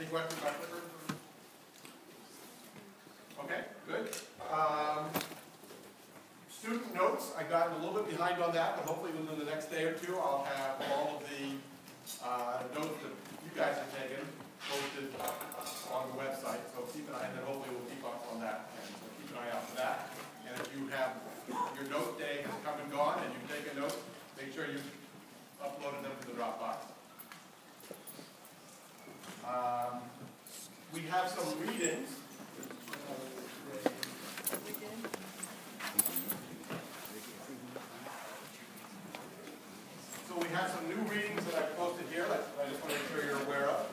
Any questions about Clipper? Okay, good. Student notes, I got a little bit behind on that, but hopefully within the next day or two I'll have all of the notes that you guys have taken posted on the website. So keep an eye, and then hopefully we'll keep up on that. And so keep an eye out for that. And if you have your note day has come and gone and you take a note, make sure you uploaded them to the Dropbox. We have some readings. So we have some new readings that I posted here that I just want to make sure you're aware of.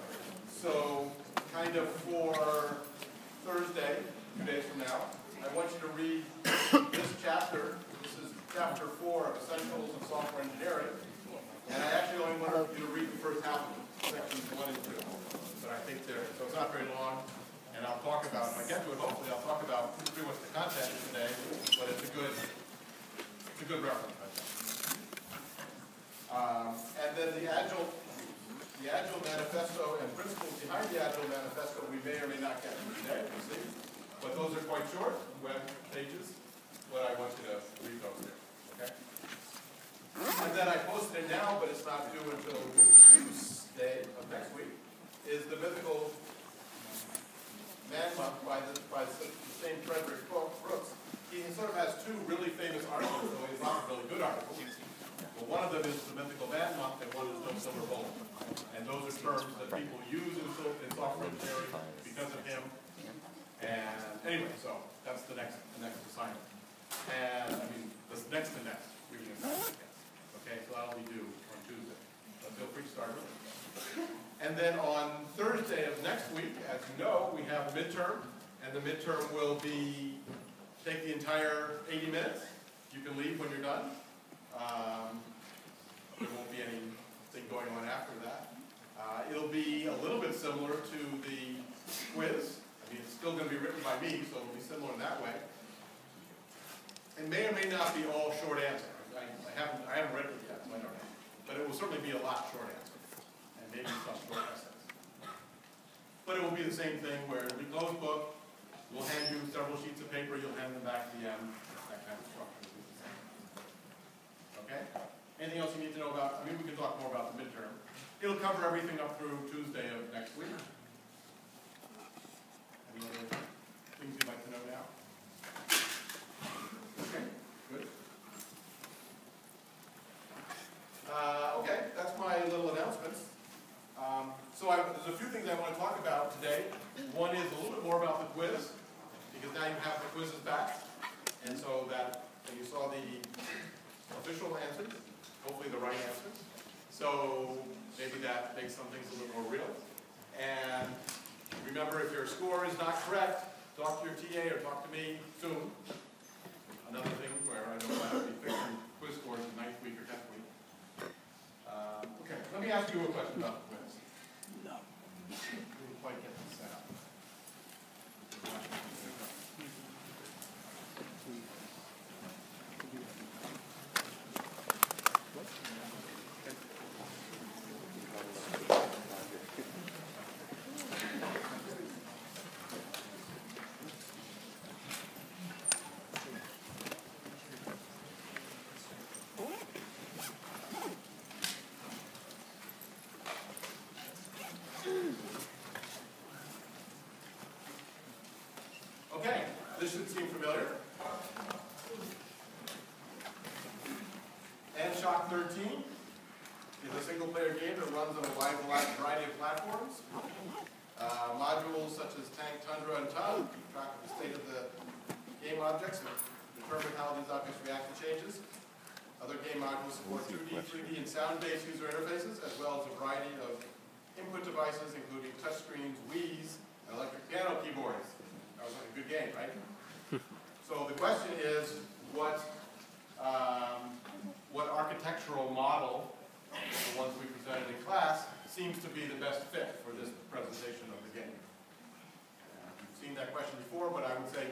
So kind of for Thursday, 2 days from now, I want you to read this chapter. This is chapter 4 of Essentials of Software Engineering. And I actually only want you to read the first half of it, sections 1 and 2. But I think there, so it's not very long. And I'll talk about, if I get to it, hopefully I'll talk about pretty much the content today, but it's a good reference, I think. And then the Agile Manifesto and principles behind the Agile Manifesto we may or may not get to today, we'll see. But those are quite short, web pages, what I want you to read over here, okay? And then I posted it now, but it's not due until Tuesday of next week, is the Mythical Man Month by the same Frederick Brooks. He sort of has two really famous articles, though he's not really good articles. But one of them is the Mythical Man Month, and one is No Silver Bullet. And those are terms that people use in software engineering because of him. And anyway, so that's the next assignment. And I mean, the next to next reading assignment. Okay, so that'll be due on Tuesday. But feel free to start with it. And then on Thursday of next week, as you know, we have a midterm. And the midterm will take the entire 80 minutes. You can leave when you're done. There won't be anything going on after that. It'll be a little bit similar to the quiz. I mean, it's still going to be written by me, so it'll be similar in that way. It may or may not be all short answers. I haven't read it yet, so I don't know. But it will certainly be a lot short answers, and maybe some short essays. But it will be the same thing where it'll be closed book. We'll hand you several sheets of paper. You'll hand them back at the end. That kind of structure will be the same. Okay? Anything else you need to know about? I mean, we can talk more about the midterm. It'll cover everything up through Tuesday of next week. Any other things you'd like to know now? Okay, good. Okay, that's my little announcements. There's a few things I want to talk about today. One is a little bit more about the quiz, because now you have the quizzes back. And so that you saw the official answers, hopefully the right answers. So maybe that makes some things a little more real. And remember, if your score is not correct, talk to your TA or talk to me soon. Another thing where I know I will be fixing quiz scores in 9th week or 10th week. Okay, let me ask you a question about the quiz. No. Didn't quite get this set up. Okay, this should seem familiar. Shock 13 is a single-player game that runs on a wide variety of platforms. Modules such as Tank, Tundra, and Tun keep track of the state of the game objects and determine how these objects react to changes. Other game modules support 2D, 3D, and sound-based user interfaces, as well as a variety of input devices, including touchscreens, Wii's, and electric piano keyboards. That was like a good game, right? So the question is, what architectural model, the ones we presented in class, seems to be the best fit for this presentation of the game? You've seen that question before, but I would say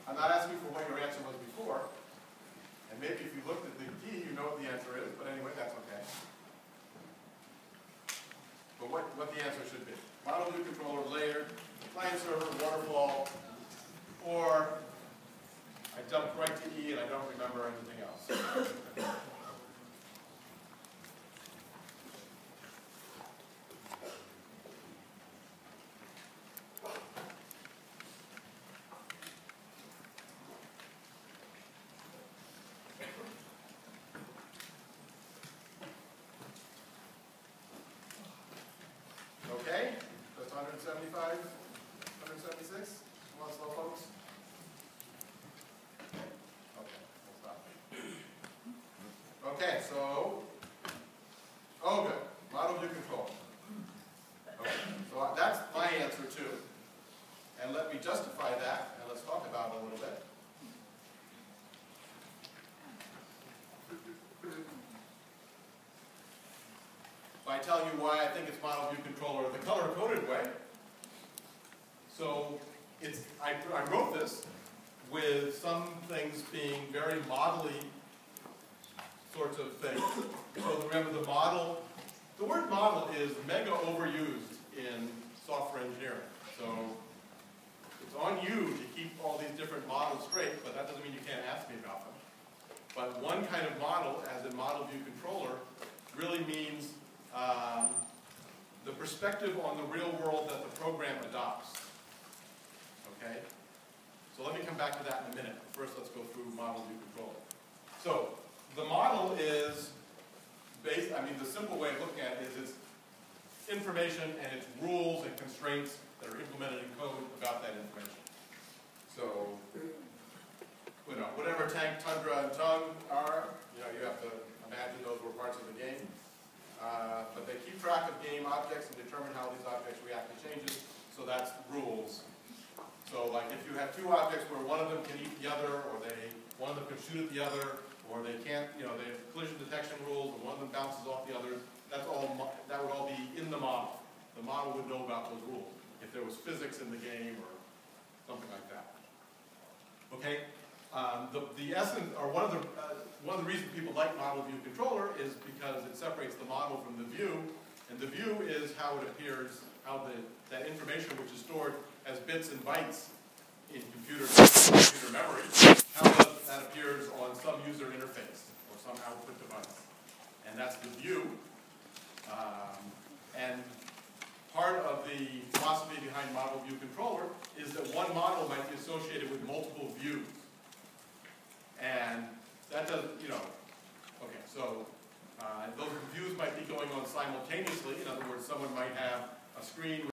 I'm not asking for what your answer was before. And maybe if you looked at the key, you know what the answer is, but anyway, that's okay. But but what the answer should be. Model view controller, layered, client server, waterfall, or I jumped right to E and I don't remember anything else. Okay, that's 175, 176. Come on, slow folks. Okay, we'll stop. Okay, so, oh good, model view control. Okay, so that's my answer too. And let me justify that, and let's talk about it a little bit. By telling you why I think it's model view controller the color-coded way. So I wrote this with some things being very model-y sorts of things. So remember the word model is mega overused in software engineering. So it's on you to keep all these different models straight, but that doesn't mean you can't ask me about them. But one kind of model, as in model view controller, really means the perspective on the real world that the program adopts. Okay? So let me come back to that in a minute. First, let's go through model view controller. So the model is based, the simple way of looking at it is it's information and its rules and constraints that are implemented in code about that information. So, whatever tank, tundra, and tongue are, you have to imagine those were parts of the game. But they keep track of game objects and determine how these objects react to changes, so that's rules. So like if you have two objects where one of them can eat the other, or one of them can shoot at the other, or they can't, they have collision detection rules, and one of them bounces off the others, that would all be in the model. The model would know about those rules, if there was physics in the game or something like that. Okay? The essence, or one of the reasons people like model view controller is because it separates the model from the view, and the view is how it appears, how that information which is stored as bits and bytes in computer memory, how that appears on some user interface or some output device, and that's the view. And part of the philosophy behind model view controller is that one model might be associated with multiple views. And that doesn't, okay, so those views might be going on simultaneously. In other words, someone might have